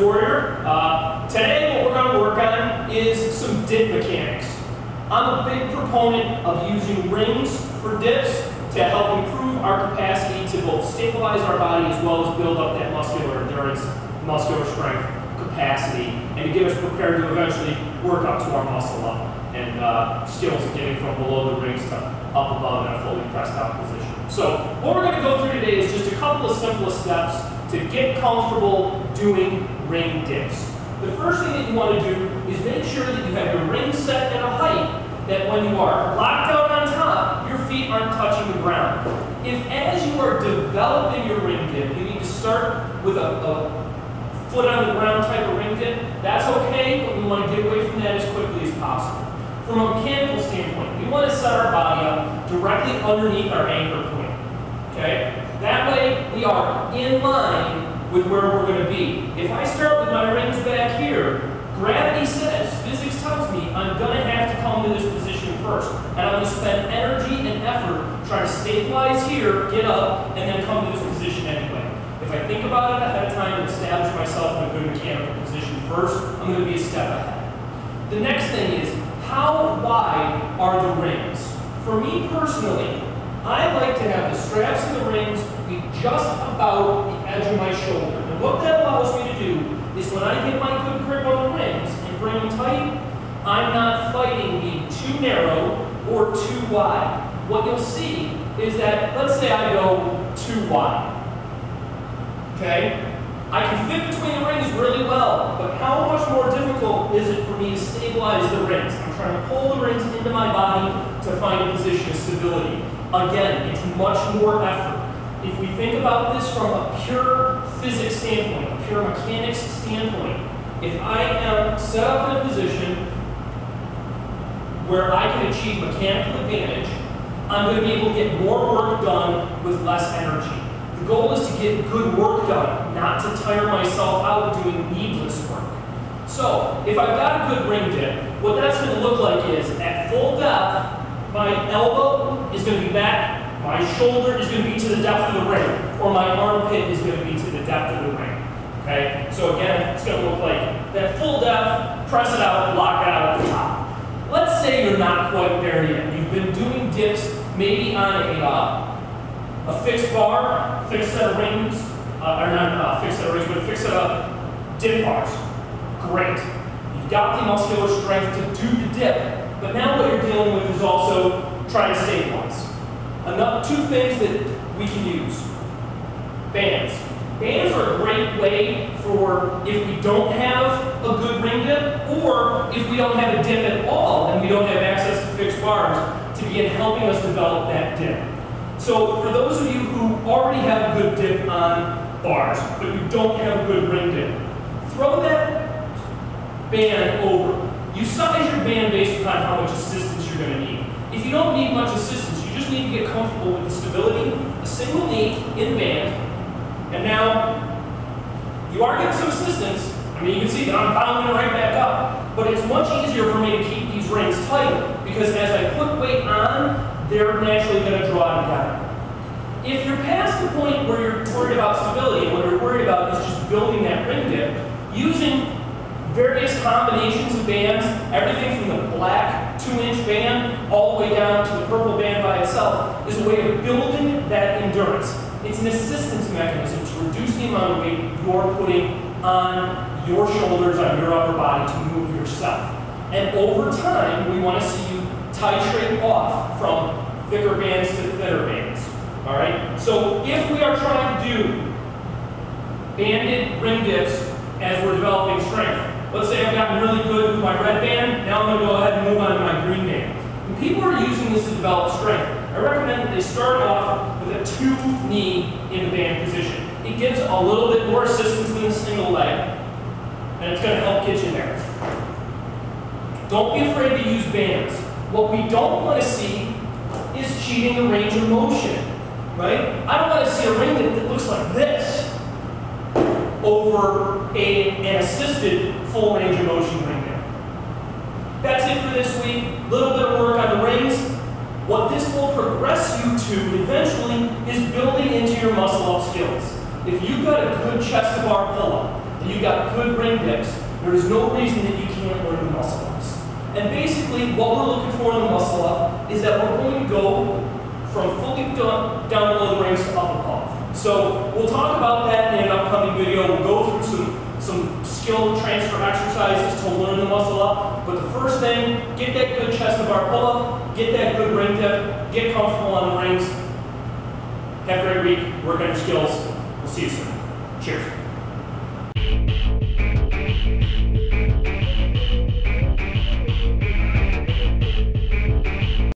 Warrior. Today what we're going to work on is some dip mechanics. I'm a big proponent of using rings for dips to help improve our capacity to both stabilize our body as well as build up that muscular endurance, muscular strength, capacity, and to get us prepared to eventually work up to our muscle level and skills of getting from below the rings to up above in a fully pressed out position. So what we're going to go through today is just a couple of simple steps to get comfortable doing ring dips. The first thing that you want to do is make sure that you have your ring set at a height that when you are locked out on top, your feet aren't touching the ground. If as you are developing your ring dip, you need to start with a foot on the ground type of ring dip, that's okay, but we want to get away from that as quickly as possible. From a mechanical standpoint, we want to set our body up directly underneath our anchor point. Okay? That way we are in line with where we're going to be. If I start with my rings back here, gravity says, physics tells me, I'm going to have to come to this position first. And I'm going to spend energy and effort trying to stabilize here, get up, and then come to this position anyway. If I think about it ahead of time and establish myself in a good mechanical position first, I'm going to be a step ahead. The next thing is, how wide are the rings? For me personally, I like to have the straps of the rings be just about the edge of my shoulder. And what that allows me to do is when I get my good grip on the rings and bring them tight, I'm not fighting being too narrow or too wide. What you'll see is that, let's say I go too wide. Okay? I can fit between the rings really well, but how much more difficult is it for me to stabilize the rings? I'm trying to pull the rings into my body to find a position of stability. Again, it's much more effort. If we think about this from a pure physics standpoint, a pure mechanics standpoint, if I am set up in a position where I can achieve mechanical advantage, I'm going to be able to get more work done with less energy. The goal is to get good work done, not to tire myself out doing needless work. So, if I've got a good ring dip, what that's going to look like is, at full depth, my elbow is going to be back, my shoulder is going to be to the depth of the ring, or my armpit is going to be to the depth of the ring. Okay? So again, it's going to look like that full depth, press it out, lock it out at the top. Let's say you're not quite there yet. You've been doing dips maybe on a fixed bar, fixed set of rings, or not fixed set of rings, but fixed set of dip bars. Great. You've got the muscular strength to do the dip, but now what you're dealing with is also trying to stabilize. Two things that we can use. Bands. Bands are a great way for if we don't have a good ring dip, or if we don't have a dip at all and we don't have access to fixed bars, to begin helping us develop that dip. So for those of you who already have a good dip on bars, but you don't have a good ring dip, throw that band over. You size your band based upon how much assistance you're going to need. If you don't need much assistance, you just need to get comfortable with the stability, a single knee in band, and now you are getting some assistance. I mean, you can see that I'm bounding right back up, but it's much easier for me to keep these rings tight because as I put weight on, they're naturally going to draw together. If you're past the point where you're worried about stability, and what you're worried about is just building that ring dip, using various combinations of bands, everything from the black 2-inch band all the way down to the purple band by itself, is a way of building that endurance. It's an assistance mechanism to reduce the amount of weight you're putting on your shoulders, on your upper body to move yourself. And over time, we want to see you titrate off from thicker bands to thinner bands. All right? So if we are trying to do banded ring dips as we're developing strength, let's say I've gotten really good with my red band, now I'm going to go ahead and move on to my green band. When people are using this to develop strength, I recommend that they start off with a 2-knee in the band position. It gives a little bit more assistance than a single leg, and it's going to help get you there. Don't be afraid to use bands. What we don't want to see is cheating the range of motion, right? I don't want to see a ring that looks like this over an assisted full range of motion ring dip. That's it for this week. A little bit of work on the rings. What this will progress you to eventually is building into your muscle-up skills. If you've got a good chest-to-bar pull-up, and you've got good ring dips, there's no reason that you can't learn the muscle ups. And basically, what we're looking for in the muscle up is that we're going to go from fully down below the rings to up above. So we'll talk about that in an upcoming video. We'll go through some skill transfer exercises to learn the muscle up. But the first thing, get that good chest to bar pull up, get that good ring dip, get comfortable on the rings. Have a great week, work on your skills. We'll see you soon. Cheers.